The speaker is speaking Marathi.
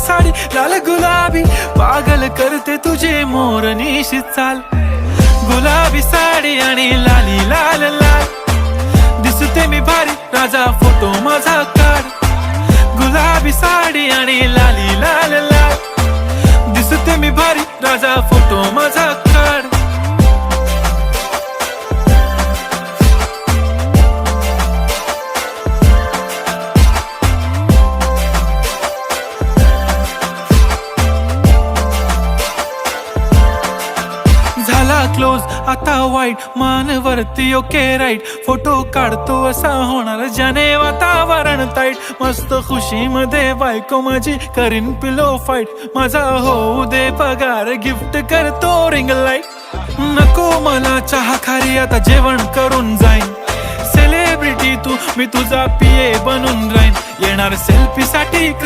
साडी लाल गुलाबी, पागल करते तुझे मोरनीशी चाल. गुलाबी साडी आणि लाली लाल लाल, दिसते मी भारी राजा फोटो माझा काढ. गुलाबी साडी आणि लाली लाल लाल, दिसते मी भारी राजा फोटो माझा काढ. झाला क्लोज आता वाईट, मानवरती ओके राईट, फोटो काढतो असा होणार ज्याने वातावरण ताईट. मस्त खुशी मध्ये बायको माझी करीन पिलो फाईट, माझा होऊ दे पगार गिफ्ट करतो रिंग लाईट. नको मला चहा खारी आता जेवण करून जाईन, सेलिब्रिटी तू मी तुझा पिये बनून राहीन. येणार सेल्फी साठी